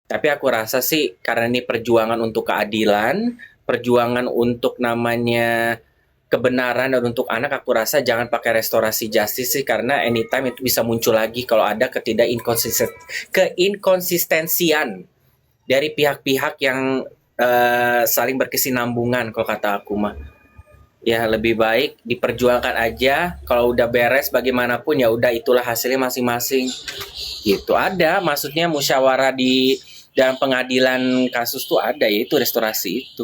Tapi aku rasa sih karena ini perjuangan untuk keadilan, perjuangan untuk namanya kebenaran dan untuk anak, aku rasa jangan pakai restorasi justice sih karena anytime itu bisa muncul lagi kalau ada keinkonsistensian dari pihak-pihak yang saling berkesinambungan kalau kata aku mah. Ya lebih baik diperjuangkan aja. Kalau udah beres bagaimanapun ya udah itulah hasilnya masing-masing. Gitu ada, maksudnya musyawarah di dalam pengadilan kasus tuh ada yaitu restorasi itu.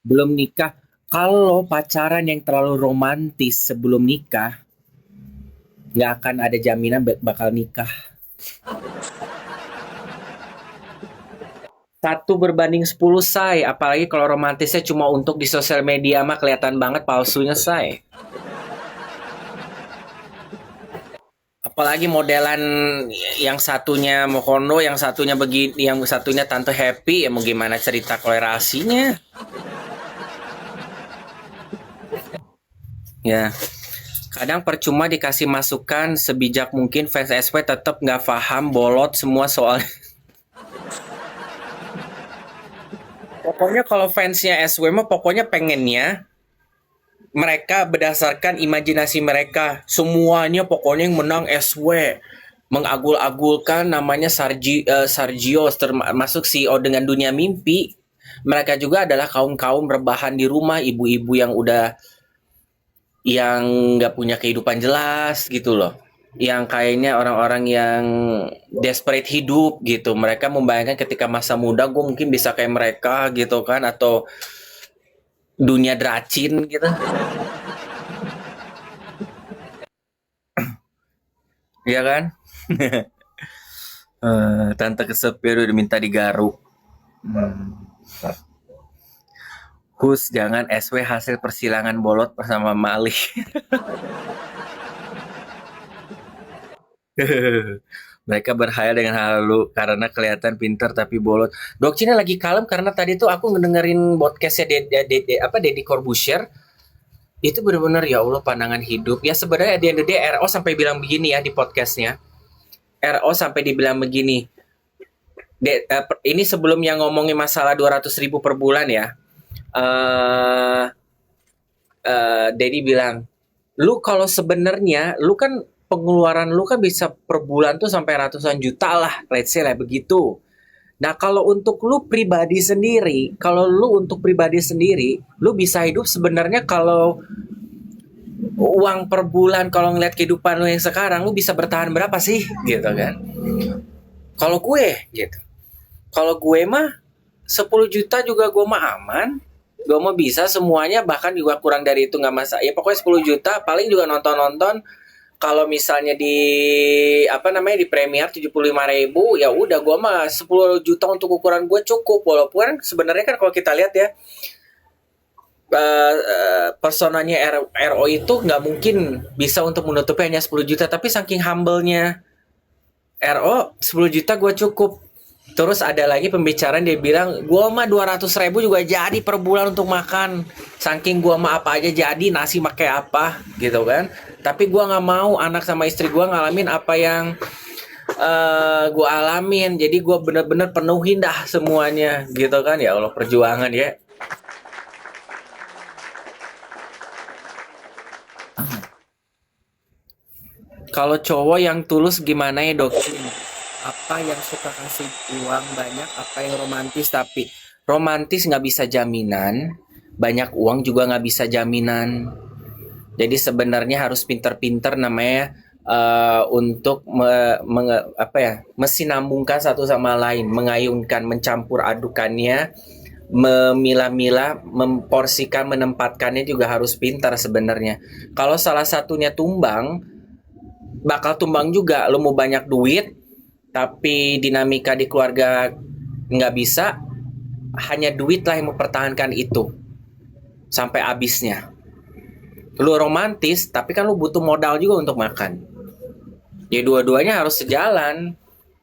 Belum nikah. Kalau pacaran yang terlalu romantis sebelum nikah, nggak akan ada jaminan bakal nikah. 1 berbanding 10 say, apalagi kalau romantisnya cuma untuk di sosial media mah kelihatan banget palsunya say. Apalagi modelan yang satunya Mokono, yang satunya begini, yang satunya Tante Happy, ya mau gimana cerita kolerasinya? Ya, kadang percuma dikasih masukan sebijak mungkin fans SW tetap nggak paham bolot semua soal. Pokoknya kalau fansnya SW mah pokoknya pengennya mereka berdasarkan imajinasi mereka. Semuanya pokoknya yang menang SW. Mengagul-agulkan namanya Sargio termasuk CEO dengan dunia mimpi. Mereka juga adalah kaum-kaum rebahan di rumah, ibu-ibu yang nggak punya kehidupan jelas gitu loh. Yang kayaknya orang-orang yang desperate hidup gitu. Mereka membayangkan ketika masa muda gue mungkin bisa kayak mereka gitu kan. Atau dunia dracin gitu. Iya kan? Tante kesepian udah minta digaruk. Hus, jangan SW hasil persilangan bolot bersama Mali. Mereka berhayal dengan halu karena kelihatan pintar tapi bolot. Dok Cina lagi kalem karena tadi tuh aku ngedengerin podcastnya Deddy Corbuzier. Itu benar-benar ya Allah pandangan hidup. Ya sebenarnya di end of the day RO sampai bilang begini ya di podcastnya. RO sampai dibilang begini. Ini sebelum yang ngomongin masalah 200.000 per bulan ya. uh, Dedi bilang, lu kalau sebenarnya lu kan pengeluaran lu kan bisa per bulan tuh sampai ratusan juta lah, let's say lah begitu. Nah kalau untuk lu pribadi sendiri, kalau lu untuk pribadi sendiri, lu bisa hidup sebenarnya kalau uang per bulan kalau ngeliat kehidupan lu yang sekarang, lu bisa bertahan berapa sih, gitu kan? Kalau gue, gitu. Kalau gue mah 10 juta juga gue mah aman. Gue mah bisa semuanya, bahkan juga kurang dari itu nggak masalah. Ya pokoknya 10 juta paling juga nonton-nonton. Kalau misalnya di apa namanya di Premier 75.000 ya udah gue mah 10 juta untuk ukuran gue cukup. Walaupun sebenarnya kan kalau kita lihat ya personanya RO itu nggak mungkin bisa untuk menutupi hanya 10 juta, tapi saking humble-nya RO 10 juta gue cukup. Terus ada lagi pembicaraan dia bilang, gua mah 200.000 juga jadi per bulan untuk makan. Saking gua mah apa aja jadi, nasi pakai apa gitu kan. Tapi gua nggak mau anak sama istri gua ngalamin apa yang gua alamin. Jadi gua bener-bener penuhin dah semuanya gitu kan. Ya Allah perjuangan ya. Kalau cowok yang tulus gimana ya dok? Apa yang suka kasih uang banyak, apa yang romantis tapi romantis nggak bisa jaminan, banyak uang juga nggak bisa jaminan. Jadi sebenarnya harus pinter-pinter namanya untuk apa ya, mesinambungkan satu sama lain, mengayunkan, mencampur adukannya, memilah-milah, memporsikan, menempatkannya juga harus pintar sebenarnya. Kalau salah satunya tumbang, bakal tumbang juga. Lo mau banyak duit, tapi dinamika di keluarga nggak bisa, hanya duit lah yang mempertahankan itu sampai habisnya. Lu romantis, tapi kan lu butuh modal juga untuk makan. Ya dua-duanya harus sejalan.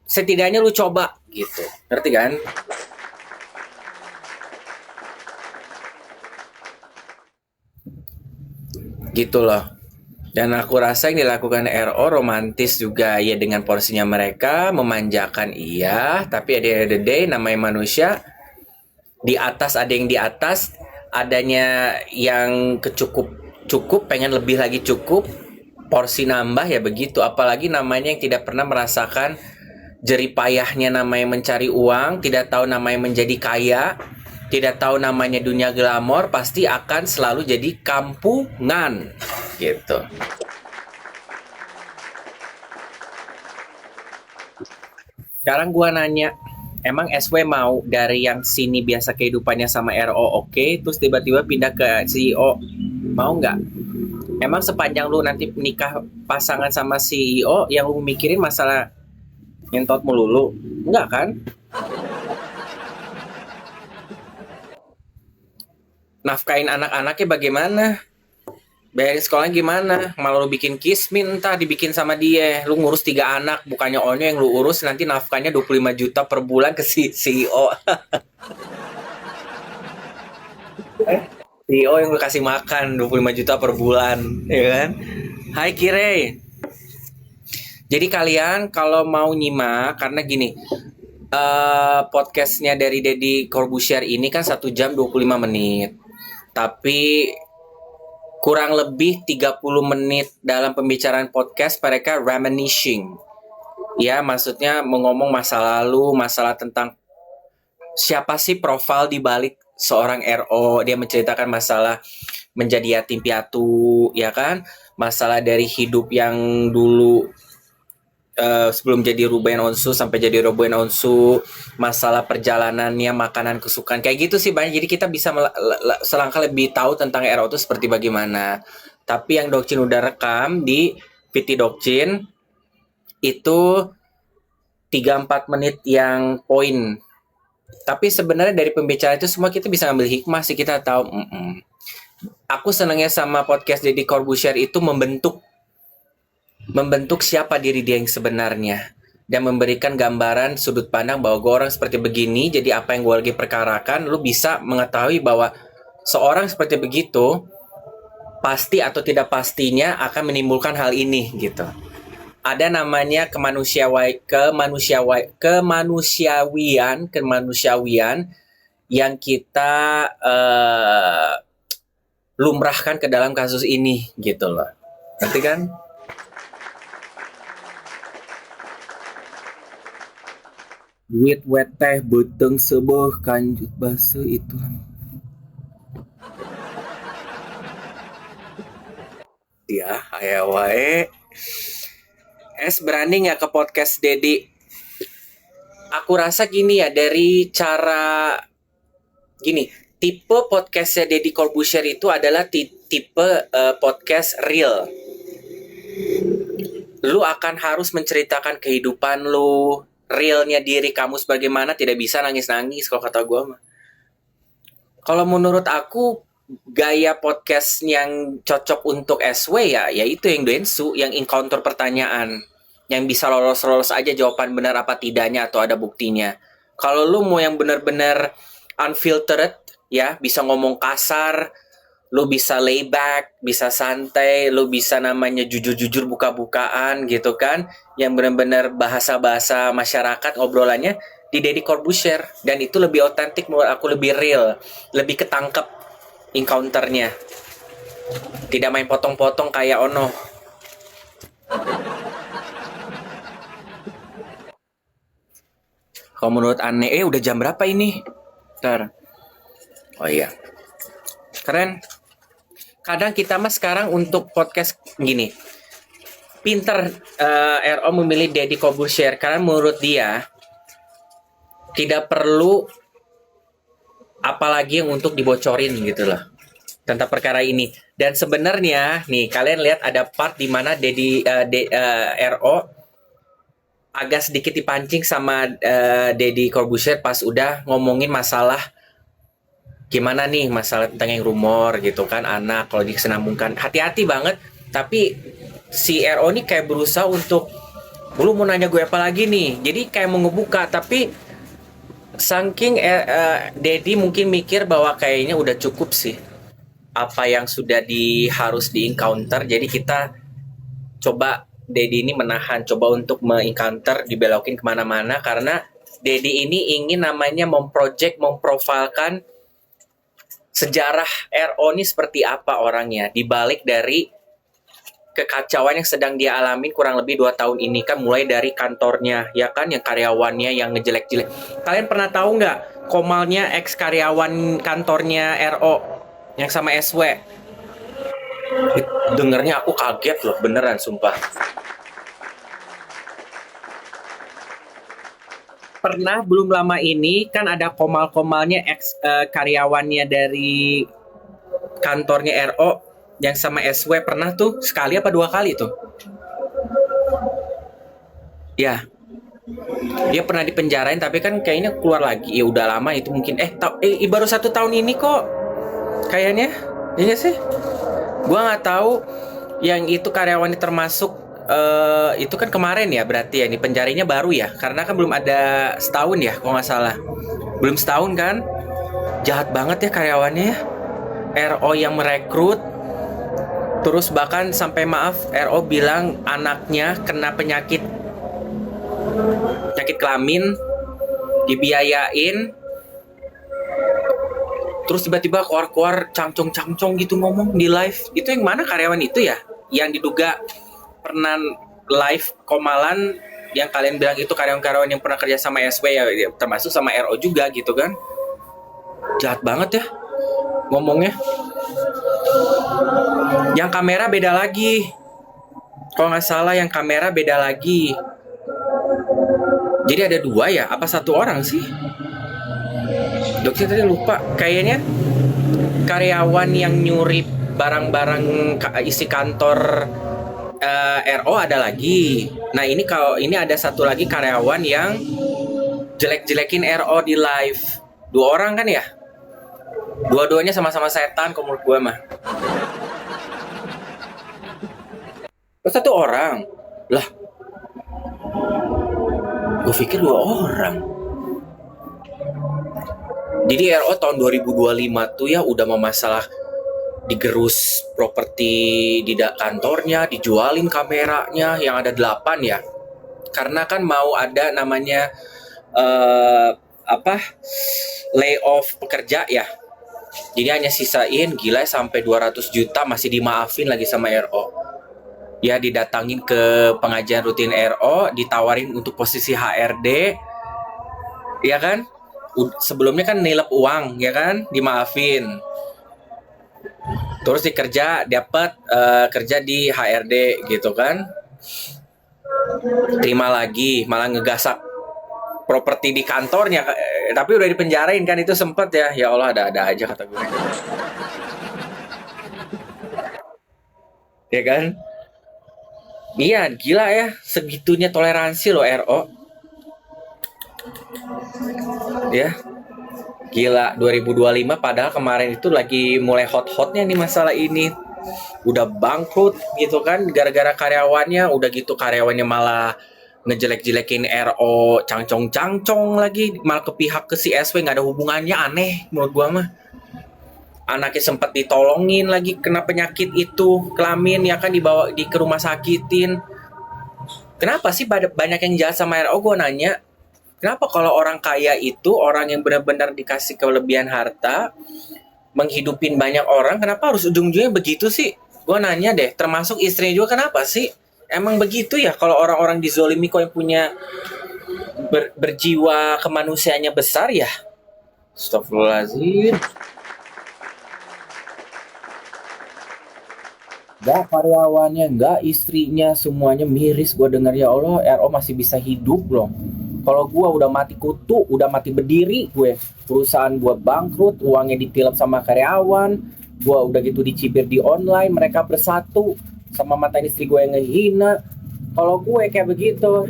Setidaknya lu coba gitu. Ngerti kan? Gitu loh. Dan aku rasa yang dilakukan RO romantis juga ya dengan porsinya mereka memanjakan iya, tapi at the end of the day namanya manusia di atas ada yang di atas, adanya yang kecukup cukup pengen lebih lagi cukup, porsi nambah ya begitu. Apalagi namanya yang tidak pernah merasakan jerih payahnya namanya mencari uang, tidak tahu namanya menjadi kaya, tidak tahu namanya dunia glamor, pasti akan selalu jadi kampungan gitu. Sekarang gua nanya, emang SW mau dari yang sini biasa kehidupannya sama RO oke, terus tiba-tiba pindah ke CEO, mau nggak? Emang sepanjang lu nanti nikah pasangan sama CEO, yang lu mikirin masalah ngentot melulu? Enggak kan? Nafkain anak-anaknya bagaimana? Bayarin sekolahnya gimana? Malah lu bikin kismin entah dibikin sama dia. Lu ngurus 3 anak, bukannya onyo yang lu urus nanti nafkahnya 25 juta per bulan ke si CEO. CEO yang lu kasih makan 25 juta per bulan, ya kan? Hai Kire. Jadi kalian kalau mau nyimak, karena gini, podcastnya dari Deddy Corbusier ini kan 1 jam 25 menit. Tapi kurang lebih 30 menit dalam pembicaraan podcast mereka reminiscing. Ya, maksudnya mengomong masa lalu, masalah tentang siapa sih profil di balik seorang RO. Dia menceritakan masalah menjadi yatim piatu, ya kan? Masalah dari hidup yang dulu sebelum jadi Ruben Onsu sampai jadi Ruben Onsu, masalah perjalanannya, makanan kesukaan kayak gitu sih banyak. Jadi kita bisa selangkah lebih tahu tentang RO itu seperti bagaimana. Tapi yang Dokcin udah rekam di VT Dokcin itu 3-4 menit yang poin. Tapi sebenarnya dari pembicaraan itu semua kita bisa ambil hikmah sih, kita tahu. Aku senangnya sama podcast Deddy Corbusier itu membentuk siapa diri dia yang sebenarnya dan memberikan gambaran sudut pandang bahwa gue orang seperti begini, jadi apa yang gue lagi perkarakan lu bisa mengetahui bahwa seorang seperti begitu pasti atau tidak pastinya akan menimbulkan hal ini gitu. Ada namanya kemanusiawian yang kita lumrahkan ke dalam kasus ini gitu loh. Ngerti kan? Duit wet teh beteng sebuah kanjut base itu. Ya, aya wae. Berani nggak ke podcast Dedi? Aku rasa gini ya, dari cara gini, tipe podcastnya Deddy Corbusier itu adalah tipe podcast real. Lu akan harus menceritakan kehidupan lu, realnya diri kamu sebagaimana, tidak bisa nangis-nangis kalau kata gue mah. Kalau menurut aku gaya podcast yang cocok untuk SW ya itu yang Densu, yang encounter pertanyaan, yang bisa lolos aja jawaban benar apa tidaknya atau ada buktinya. Kalau lu mau yang benar-benar unfiltered ya, bisa ngomong kasar, lu bisa lay back, bisa santai, lu bisa namanya jujur-jujur buka-bukaan gitu kan, yang benar-benar bahasa-bahasa masyarakat ngobrolannya di Deddy Corbusier, dan itu lebih otentik menurut aku, lebih real, lebih ketangkep encounternya, tidak main potong-potong kayak Ono. Kalau menurut aneh, udah jam berapa ini? Ntar. Oh iya, keren. Kadang kita mah sekarang untuk podcast gini, pinter RO memilih Deddy Corbusier karena menurut dia tidak perlu apalagi yang untuk dibocorin gitu loh tentang perkara ini. Dan sebenarnya nih kalian lihat ada part di mana RO agak sedikit dipancing sama Deddy Corbusier pas udah ngomongin masalah gimana nih, masalah tentang yang rumor gitu kan, anak kalau disenambungkan, hati-hati banget. Tapi si RO ini kayak berusaha untuk, lu mau nanya gue apa lagi nih, jadi kayak mau ngebuka. Tapi saking Deddy mungkin mikir bahwa kayaknya udah cukup sih apa yang sudah harus di encounter, jadi kita coba Dedi ini menahan, coba untuk mengencounter, dibelokin kemana-mana karena Dedi ini ingin namanya memprofilkan sejarah RO ini seperti apa orangnya dibalik dari kekacauan yang sedang dia alami kurang lebih 2 tahun ini kan, mulai dari kantornya ya kan, yang karyawannya yang ngejelek-jelek. Kalian pernah tahu nggak Komalnya ex karyawan kantornya RO yang sama SW? Dengernya aku kaget loh, beneran sumpah. Pernah belum lama ini kan ada Komalnya ex karyawannya dari kantornya RO yang sama SW, pernah tuh sekali apa 2 kali tuh. Ya, dia pernah dipenjarain tapi kan kayaknya keluar lagi. Ya udah lama itu mungkin baru 1 tahun ini kok kayaknya. Iya sih. Gua nggak tahu yang itu karyawannya termasuk itu kan kemarin ya, berarti ya ini penjarinya baru ya, karena kan belum ada setahun ya kalau nggak salah, belum setahun kan. Jahat banget ya karyawannya ya. RO yang merekrut, terus bahkan sampai maaf RO bilang anaknya kena penyakit kelamin, dibiayain, terus tiba-tiba keluar cangcong gitu ngomong di live. Itu yang mana karyawan itu ya yang diduga pernah live Komalan, yang kalian bilang itu karyawan-karyawan yang pernah kerja sama SW ya, termasuk sama RO juga gitu kan. Jahat banget ya ngomongnya. Yang kamera beda lagi, kalau nggak salah yang kamera beda lagi. Jadi ada 2 ya, apa 1 orang sih? Dokter tadi lupa. Kayaknya karyawan yang nyuri barang-barang isi kantor RO ada lagi. Nah ini kalau ini ada 1 lagi karyawan yang jelek-jelekin RO di live. 2 orang kan ya? Dua-duanya sama-sama setan kalau menurut gue mah. Terus 1 orang. Lah, gue pikir 2 orang. Jadi RO tahun 2025 tuh ya udah memasalah digerus properti di kantornya, dijualin kameranya yang ada 8 ya. Karena kan mau ada namanya layoff pekerja ya. Jadi hanya sisain, gila sampai 200 juta masih dimaafin lagi sama RO. Ya didatangin ke pengajian rutin RO, ditawarin untuk posisi HRD. Ya kan? Sebelumnya kan nilep uang ya kan, dimaafin. Terus dikerja dapat kerja di HRD gitu kan. Terima lagi, malah ngegasak properti di kantornya, tapi udah dipenjarain kan, itu sempet ya. Ya Allah, ada aja kata gue. Ya kan? Iya, gila ya, segitunya toleransi loh RO. Ya. Gila, 2025 padahal kemarin itu lagi mulai hot-hotnya nih masalah ini. Udah bangkrut gitu kan gara-gara karyawannya, udah gitu karyawannya malah ngejelek-jelekin RO, cangcong lagi, malah ke pihak ke si SW, nggak ada hubungannya, aneh menurut gua mah. Anaknya sempat ditolongin lagi kena penyakit itu kelamin ya kan, dibawa ke rumah sakitin. Kenapa sih banyak yang jahat sama RO? Gua nanya, kenapa kalau orang kaya itu orang yang benar-benar dikasih kelebihan harta, menghidupin banyak orang, kenapa harus ujung-ujungnya begitu sih? Gue nanya deh, termasuk istrinya juga, kenapa sih? Emang begitu ya kalau orang-orang dizolimi kok yang punya berjiwa kemanusiaannya besar ya? Astagfirullahaladzim. Gak karyawannya, gak istrinya, semuanya miris. Gue dengar, ya Allah, RO masih bisa hidup loh. Kalau gue udah mati kutu, udah mati berdiri, gue perusahaan gue bangkrut, uangnya ditilap sama karyawan, gue udah gitu dicibir di online, mereka bersatu sama mantan istri gue yang ngehina. Kalau gue kayak begitu,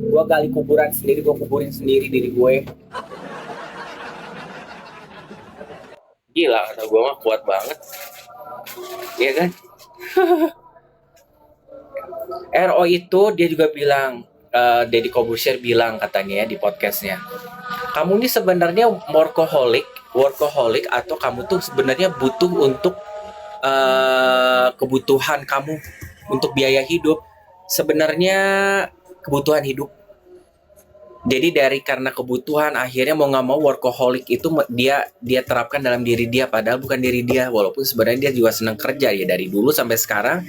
gue gali kuburan sendiri, gue kuburin sendiri diri gue. Gila, kata gue mah kuat banget, iya kan? RO itu dia juga bilang, Deddy Corbuzier bilang katanya ya di podcastnya, kamu ini sebenarnya workaholic atau kamu tuh sebenarnya butuh untuk kebutuhan kamu untuk biaya hidup sebenarnya kebutuhan hidup. Jadi dari karena kebutuhan akhirnya mau nggak mau workaholic itu dia terapkan dalam diri dia padahal bukan diri dia, walaupun sebenarnya dia juga senang kerja ya dari dulu sampai sekarang,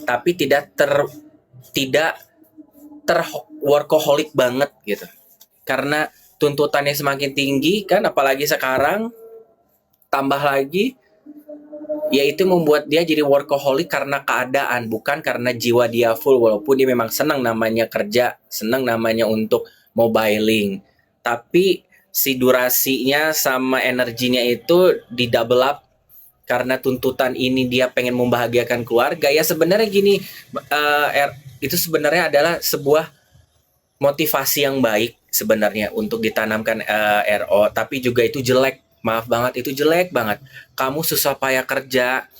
tapi tidak ter workaholic banget gitu. Karena tuntutannya semakin tinggi kan, apalagi sekarang tambah lagi, yaitu membuat dia jadi workaholic karena keadaan, bukan karena jiwa dia full, walaupun dia memang senang namanya kerja, senang namanya untuk mobiling, tapi si durasinya sama energinya itu di double up karena tuntutan ini. Dia pengen membahagiakan keluarga ya. Sebenarnya gini, itu sebenarnya adalah sebuah motivasi yang baik sebenarnya untuk ditanamkan RO, tapi juga itu jelek. Maaf banget, itu jelek banget. Kamu susah payah kerja,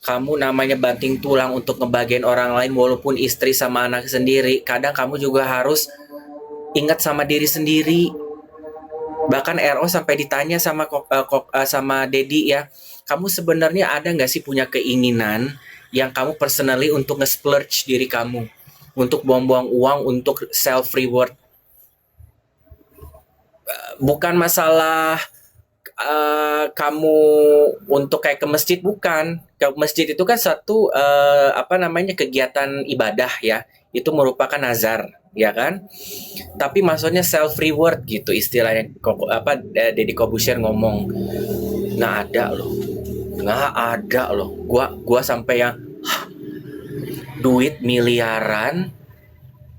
kamu namanya banting tulang untuk ngebagian orang lain, walaupun istri sama anak sendiri. Kadang kamu juga harus ingat sama diri sendiri. Bahkan RO sampai ditanya sama Dedi ya, kamu sebenarnya ada nggak sih punya keinginan yang kamu personally untuk nge-splurge diri kamu, untuk buang-buang uang untuk self reward. Bukan masalah kamu untuk kayak ke masjid, bukan. Ke masjid itu kan satu kegiatan ibadah ya. Itu merupakan nazar, ya kan? Tapi maksudnya self reward gitu istilahnya. Deddy Corbuzier ngomong. Nggak ada loh. Gua sampai yang duit miliaran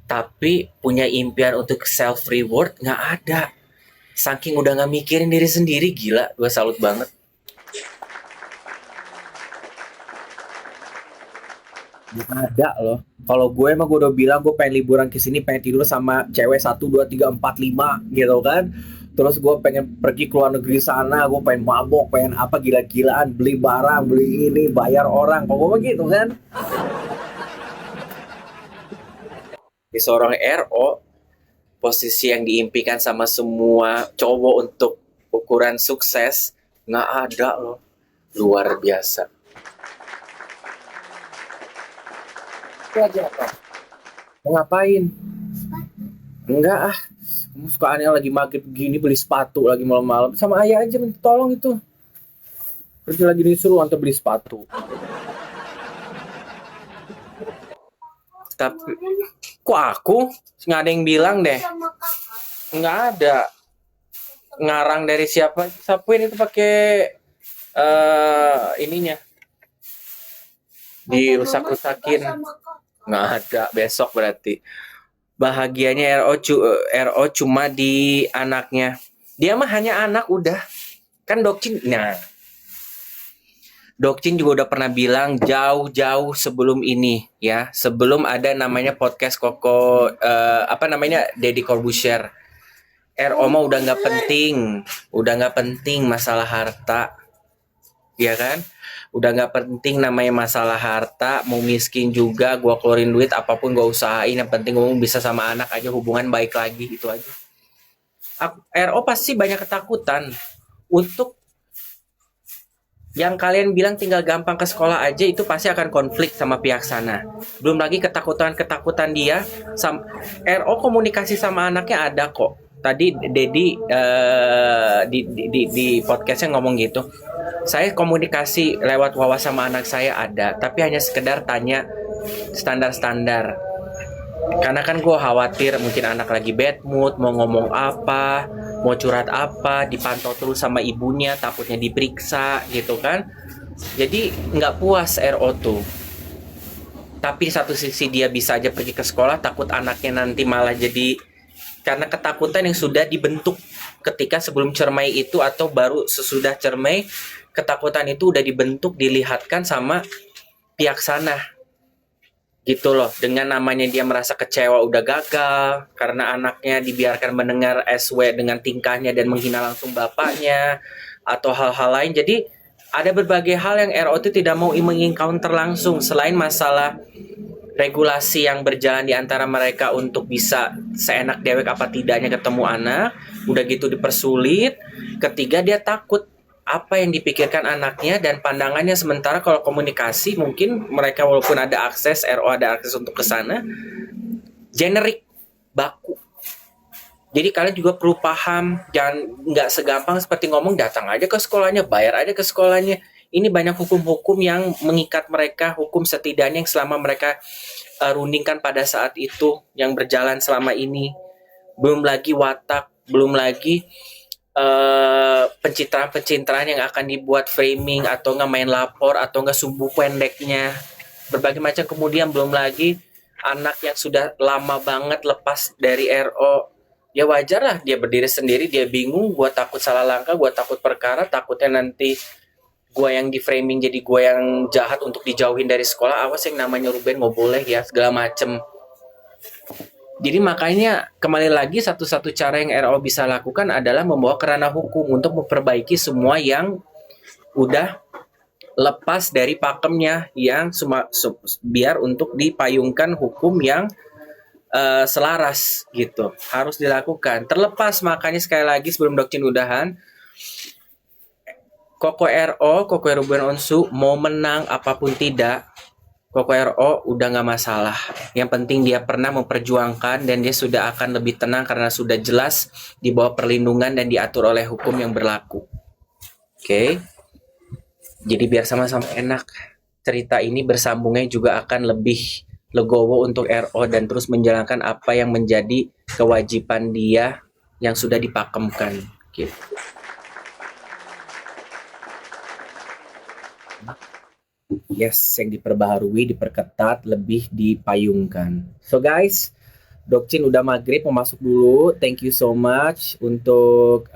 tapi punya impian untuk self reward, nggak ada. Saking udah nggak mikirin diri sendiri, gila. Gue salut banget. Nggak ada loh. Kalau gue emang gue udah bilang gue pengen liburan ke sini, pengen tidur sama cewek 1, 2, 3, 4, 5 gitu kan. Terus gue pengen pergi ke luar negeri sana, gue pengen mabok, pengen apa gila-gilaan, beli barang, beli ini, bayar orang, pokoknya gitu kan. Di seorang RO, posisi yang diimpikan sama semua cowok untuk ukuran sukses, nggak ada loh. Luar biasa. Itu aja apa? Mau ngapain? Enggak ah. Kamu suka aneh lagi maghrib begini beli sepatu lagi malam-malam. Sama ayah aja minta tolong itu. Kerja lagi disuruh antar beli sepatu. Tapi kok aku? Nggak ada yang bilang deh. Nggak ada. Ngarang dari siapa? Sapuin itu pakai ininya. Dirusak-rusakin. Nggak ada. Besok berarti. Bahagianya RO cuma di anaknya. Dia mah hanya anak udah. Kan Dokcin. Nah. Dokcin juga udah pernah bilang jauh-jauh sebelum ini ya, sebelum ada namanya podcast Deddy Corbuzier. RO mah udah nggak penting masalah harta, ya kan? Udah nggak penting namanya masalah harta, mau miskin juga, gua keluarin duit apapun gua usahain, yang penting gua bisa sama anak aja, hubungan baik lagi, itu aja. RO pasti banyak ketakutan untuk yang kalian bilang tinggal gampang ke sekolah aja, itu pasti akan konflik sama pihak sana. Belum lagi ketakutan dia. RO komunikasi sama anaknya ada kok. Tadi Dedi di podcastnya ngomong gitu. Saya komunikasi lewat wawas sama anak saya ada, tapi hanya sekedar tanya standar-standar. Karena kan gue khawatir mungkin anak lagi bad mood, mau ngomong apa, mau curhat apa, dipantau terus sama ibunya, takutnya diperiksa gitu kan. Jadi nggak puas RO tuh. Tapi di satu sisi dia bisa aja pergi ke sekolah, takut anaknya nanti malah jadi, karena ketakutan yang sudah dibentuk ketika sebelum cermai itu atau baru sesudah cermai, ketakutan itu udah dibentuk, dilihatkan sama pihak sana. Gitu loh, dengan namanya dia merasa kecewa udah gagal karena anaknya dibiarkan mendengar SW dengan tingkahnya dan menghina langsung bapaknya atau hal-hal lain. Jadi ada berbagai hal yang RO itu tidak mau mengencounter langsung, selain masalah regulasi yang berjalan di antara mereka untuk bisa seenak dewek apa tidaknya ketemu anak. Udah gitu dipersulit. Ketiga, dia takut apa yang dipikirkan anaknya dan pandangannya. Sementara kalau komunikasi mungkin mereka walaupun ada akses, RO ada akses untuk ke sana, generik, baku. Jadi kalian juga perlu paham, jangan nggak segampang seperti ngomong datang aja ke sekolahnya, bayar aja ke sekolahnya. Ini banyak hukum-hukum yang mengikat mereka, hukum setidaknya yang selama mereka rundingkan pada saat itu, yang berjalan selama ini. Belum lagi watak, belum lagi pencitraan-pencitraan yang akan dibuat, framing atau nggak main lapor atau nggak sumbu pendeknya, berbagai macam. Kemudian belum lagi anak yang sudah lama banget lepas dari RO, ya wajar lah dia berdiri sendiri, dia bingung, gue takut salah langkah, gue takut perkara, takutnya nanti gue yang di framing jadi gue yang jahat untuk dijauhin dari sekolah, awas yang namanya Ruben nggak boleh ya, segala macem. Jadi makanya kembali lagi satu-satu cara yang RO bisa lakukan adalah membawa ke ranah hukum untuk memperbaiki semua yang udah lepas dari pakemnya, yang biar untuk dipayungkan hukum yang selaras gitu. Harus dilakukan. Terlepas makanya sekali lagi sebelum Dokcin udahan, Koko RO, Koko Ruben Onsu mau menang apapun tidak, Koko RO udah nggak masalah. Yang penting dia pernah memperjuangkan dan dia sudah akan lebih tenang karena sudah jelas di bawah perlindungan dan diatur oleh hukum yang berlaku. Oke. Jadi biar sama-sama enak. Cerita ini bersambungnya juga akan lebih legowo untuk RO dan terus menjalankan apa yang menjadi kewajiban dia yang sudah dipakemkan. Gitu. Yes, yang diperbaharui, diperketat, lebih dipayungkan. So guys, Dokcin udah maghrib, mau masuk dulu. Thank you so much untuk